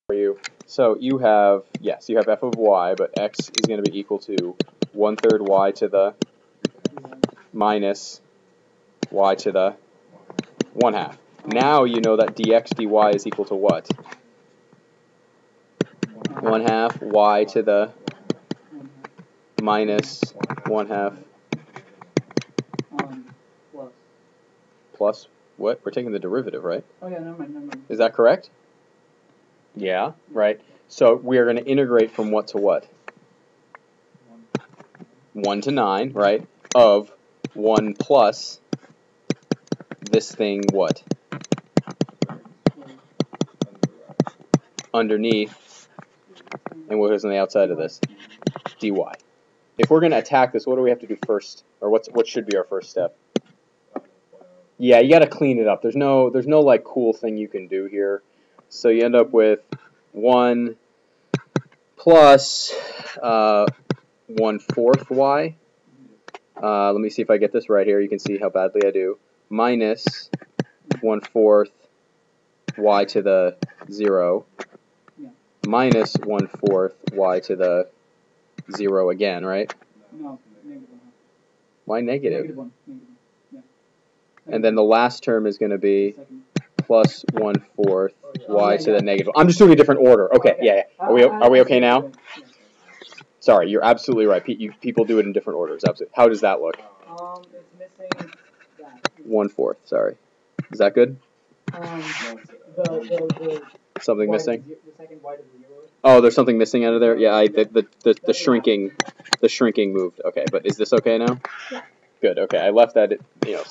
for you. So you have, yes, you have f of y, but x is going to be equal to 1/3 y to the minus y to the 1/2. Now you know that dx dy is equal to what? 1/2 y to the minus 1/2 plus what? We're taking the derivative, right? Oh yeah, never mind. Is that correct? Yeah, right. So we are going to integrate from what to what? 1 to 9, right? Of 1 plus this thing what? Underneath, and what is on the outside of this? dy. If we're going to attack this, what do we have to do first? Or what should be our first step? Yeah, you got to clean it up. There's no like cool thing you can do here. So you end up with 1 plus 1/4 y. Let me see if I get this right here. You can see how badly I do. Minus 1/4 y to the 0. Minus 1/4 y to the 0 again, right? No, negative 1/2. Why negative? Negative 1. Yeah. And then the last term is going to be plus 1/4 y to the negative. I'm just doing a different order. Okay, yeah. Are we okay now? Sorry, you're absolutely right. People do it in different orders. Absolutely. How does that look? It's missing that. 1/4. Sorry. Is that good? The Something missing? The second y to the 0. Oh, there's something missing out of there. Yeah, the shrinking moved. Okay, but is this okay now? Yeah. Good. Okay, I left that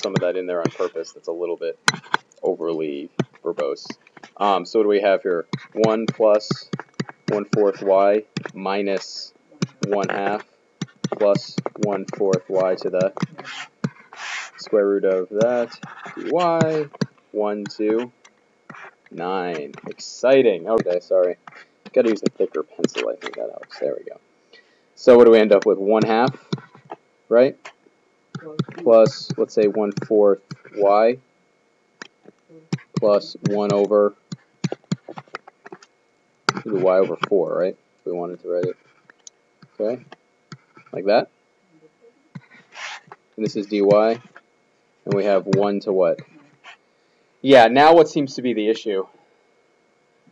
some of that in there on purpose. That's a little bit overly verbose. So what do we have here? 1 plus 1/4 y minus 1/2 plus 1/4 y to the square root of that dy. 1 to 9. Exciting. Okay, sorry. Got to use a thicker pencil. I think that helps. There we go. So what do we end up with? 1/2, right? Plus, let's say 1/4 y plus 1 over, do y over 4, right? If we wanted to write it. Okay, like that. And this is dy. And we have 1 to what? Yeah, now what seems to be the issue?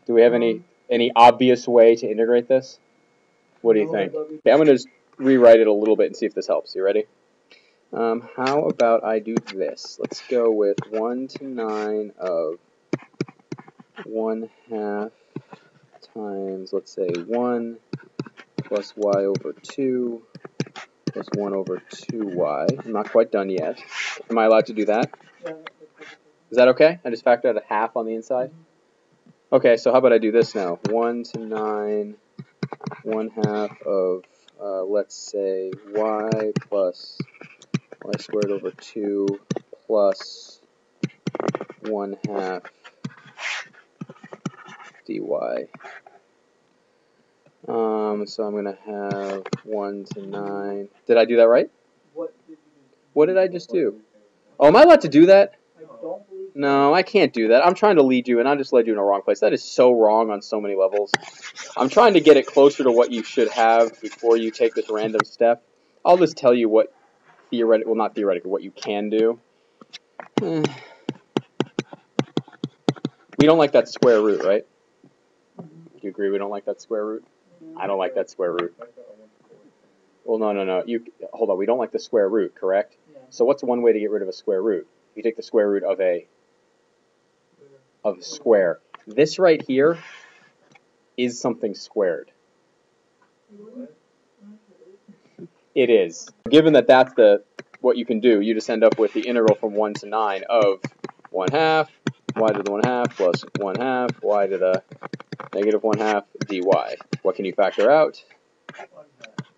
Do we have any obvious way to integrate this? What do you think? Okay, I'm going to just rewrite it a little bit and see if this helps. You ready? How about I do this? Let's go with 1 to 9 of 1/2 times, let's say, 1 plus y over 2 plus 1 over 2y. I'm not quite done yet. Am I allowed to do that? Is that okay? I just factor out a half on the inside? Okay, so how about I do this now? 1 to 9, 1/2 of, let's say, y plus y squared over 2 plus 1/2 dy. So I'm going to have 1 to 9. Did I do that right? What did I just do? Oh, am I allowed to do that? No, I can't do that. I'm trying to lead you, and I just led you in a wrong place. That is so wrong on so many levels. I'm trying to get it closer to what you should have before you take this random step. I'll just tell you what not theoretically, what you can do. We don't like that square root, right? Do you agree we don't like that square root? I don't like that square root. Well, no. Hold on. We don't like the square root, correct? So what's one way to get rid of a square root? You take the square root of a square. This right here is something squared. It is. Given that that's what you can do, you just end up with the integral from 1 to 9 of 1/2 y to the 1/2 plus 1/2 y to the negative 1/2 dy. What can you factor out?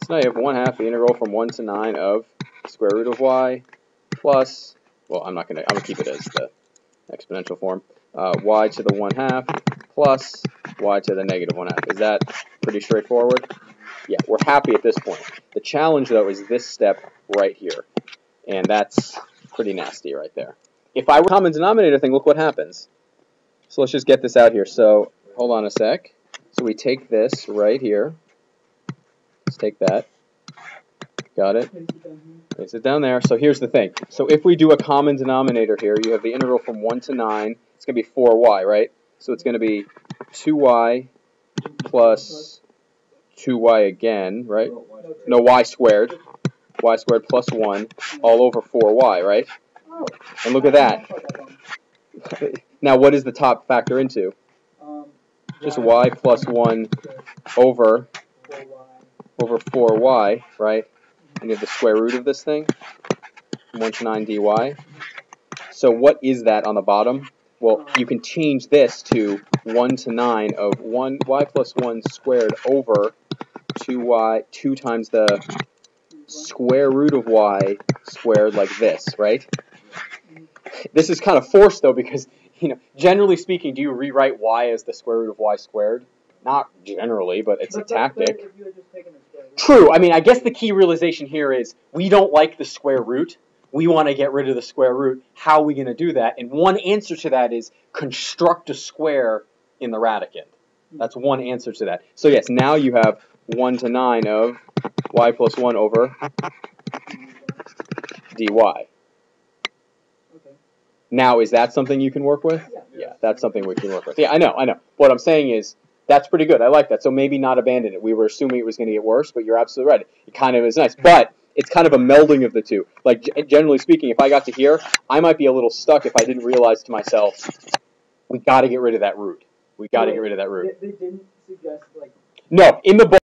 So now you have 1/2 the integral from 1 to 9 of square root of y plus, well, I'm gonna keep it as the exponential form, y to the 1/2 plus y to the negative 1/2. Is that pretty straightforward? Yeah, we're happy at this point. The challenge, though, is this step right here, and that's pretty nasty right there. If I were a common denominator thing, look what happens. So let's just get this out here. So hold on a sec. So we take this right here. Let's take that. Got it? Place it down there. So here's the thing. So if we do a common denominator here, you have the integral from 1 to 9. It's going to be 4y, right? So it's going to be 2y plus 2y again, right? No, y squared. Y squared plus 1 all over 4y, right? And look at that. Now what does the top factor into? Just y plus 1 over 4y, right? And you have the square root of this thing, 1 to 9 dy. So what is that on the bottom? Well, you can change this to 1 to 9 of y plus 1 squared over 2 times the square root of y squared, like this, right? This is kind of forced, though, because, generally speaking, do you rewrite y as the square root of y squared? Not generally, but it's a tactic. True. I mean, I guess the key realization here is we don't like the square root. We want to get rid of the square root. How are we going to do that? And one answer to that is construct a square in the radicand. That's one answer to that. So yes, now you have 1 to 9 of y plus 1 over dy. Now, is that something you can work with? Yeah, that's something we can work with. Yeah, I know. What I'm saying is, that's pretty good. I like that. So maybe not abandon it. We were assuming it was going to get worse, but you're absolutely right. It kind of is nice. But it's kind of a melding of the two. Like, generally speaking, if I got to here, I might be a little stuck if I didn't realize to myself, we got to get rid of that root. We got to get rid of that root. They didn't suggest, like... No, in the book.